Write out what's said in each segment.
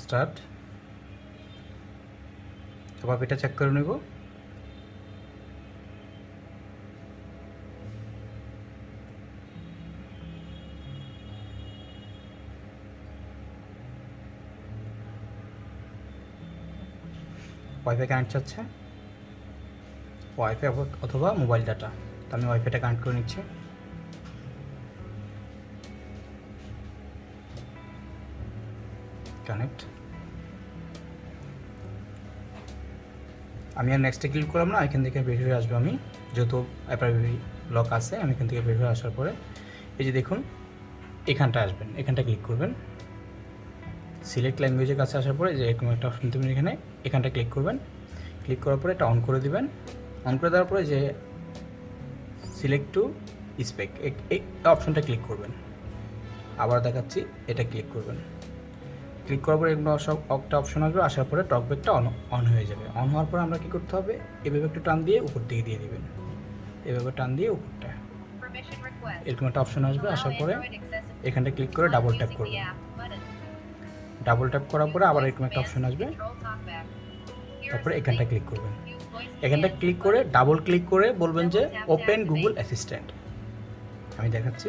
Start. ওয়াইফাইটা check করে নেব। Wifi connect চাচ্ছে, ওয়াইফাই অথবা মোবাইল ডাটা। তো আমি ওয়াইফাইটা কানেক্ট করে নিচ্ছি। কানেক্ট। আমি আর নেক্সটে ক্লিক করলাম না, এখান থেকে বের হয়ে আসবো আমি, যেহেতু অ্যাপারেবলি লক আছে। আমি এখান থেকে বের হয়ে আসার পরে এই যে দেখুন এখানটা আসবেন, এখানটা ক্লিক করবেন। সিলেক্ট ল্যাঙ্গুয়েজের কাছে আসার পরে যে এরকম একটা অপশন দেবেন এখানে, এখানটা ক্লিক করবেন। ক্লিক করার পরে এটা অন করে দিবেন। অন করে দেওয়ার পরে যে সিলেক্ট টু স্পেক এই অপশনটা ক্লিক করবেন। আবার দেখাচ্ছি, এটা ক্লিক করবেন। ক্লিক করার পরে এগুলো সব একটা অপশন আসবে, আসার পরে টকব্যাকটা অন হয়ে যাবে। অন হওয়ার পরে আমরা কী করতে হবে, এভাবে একটু টান দিয়ে উপর দিকে দিয়ে দিবেন, এভাবে টান দিয়ে উপরটা এরকম একটা অপশন আসবে। আসার পরে এখানটা ক্লিক করে ডাবল ট্যাপ করবেন। ডাবল ট্যাপ করার পরে আবার এরকম একটা অপশন আসবে, তারপরে এখানটা ক্লিক করবেন। এখানটা ক্লিক করে ডাবল ক্লিক করে বলবেন যে ওপেন গুগল অ্যাসিস্ট্যান্ট। আমি দেখাচ্ছি,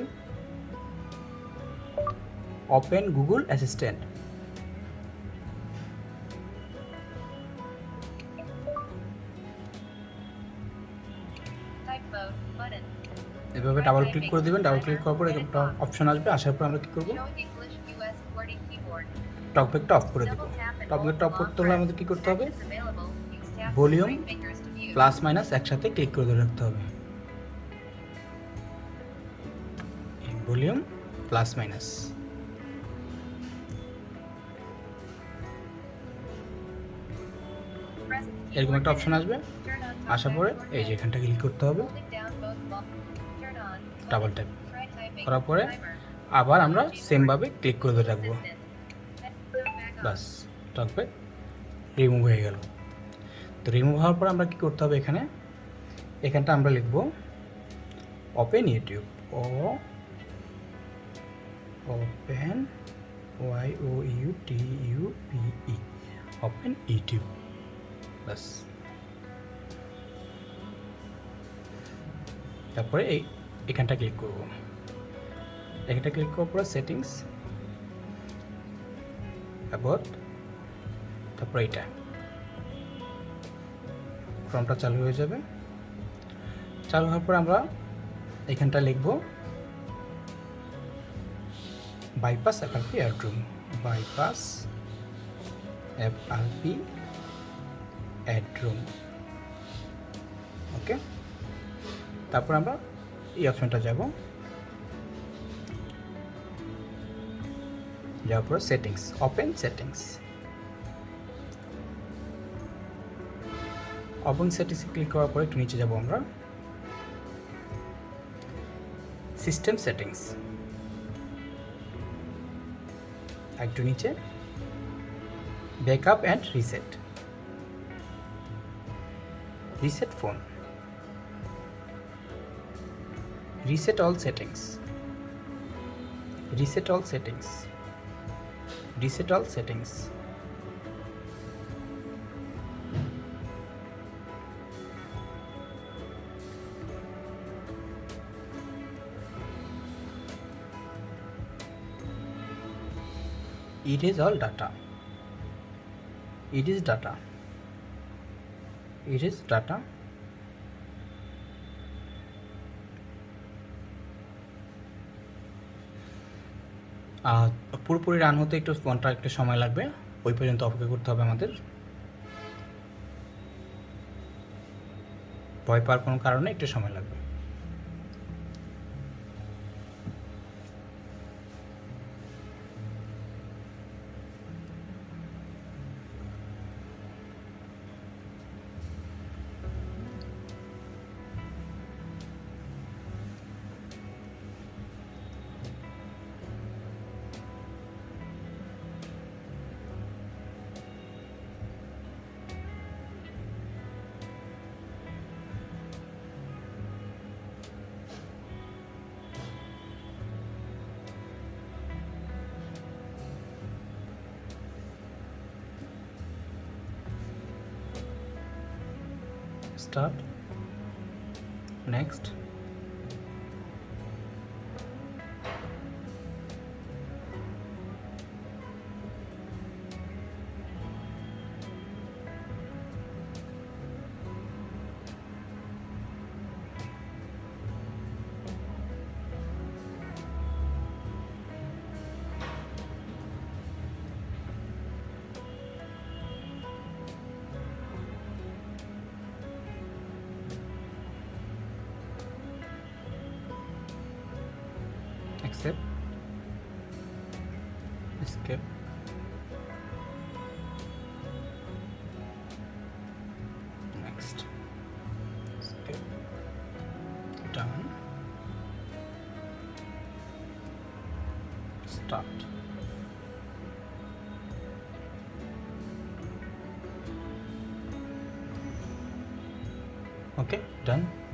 ওপেন গুগল অ্যাসিস্ট্যান্ট। এভাবে ডাবল ক্লিক করে দিবেন। ডাবল ক্লিক করার পরে একটা অপশন আসবে, আসার পর আমরা কী করব, টকব্যাকটা অফ করে দেবো। টকব্যাকটা অফ করতে হলে আমাদের কী করতে হবে, ভলিউম প্লাস মাইনাস একসাথে ক্লিক করে ধরে রাখতে হবে। ভলিউম প্লাস মাইনাস, এরকম একটা অপশন আসবে। আসার পরে এই যে এখানটা ক্লিক করতে হবে, ডাবল ট্যাপ করার পরে আবার আমরা সেমভাবে ক্লিক করে ধরে রাখবো। বাস, টকব্যাক রিমুভ হয়ে গেল। তো রিমুভ হওয়ার পর আমরা কী করতে হবে, এখানটা আমরা লিখব open YouTube. Open YOUTUBE, open YouTube. বাস, তারপরে এখানটা ক্লিক করব। এখানটা ক্লিক করার পরে সেটিংস, অ্যাবাউট, তারপর এইটা ফর্মটা চালু হয়ে যাবে। চালু হওয়ার পর আমরা এখানটা লিখব বাইপাস FRP অ্যাডরুম, বাইপাস FRP অ্যাডরুম। ওকে, তারপর আমরা এই অপশনটা যাব, যাওয়ার পরে সেটিংস, ওপেন সেটিংস। ওপেন সেটিংসে ক্লিক করার পরে একটু নিচে যাব আমরা, সিস্টেম সেটিংস, একটু নিচে backup and reset phone, reset all settings, reset all settings, reset all settings. It is all data. It is data. It is data. পুরোপুরি রান হতে একটু ফোনটা একটু সময় লাগবে, ওই পর্যন্ত অপেক্ষা করতে হবে আমাদের। ভয় পাওয়ার কোনো কারণে একটু সময় লাগবে। start, next, accept, escape, next, escape, done, start. Okay, done.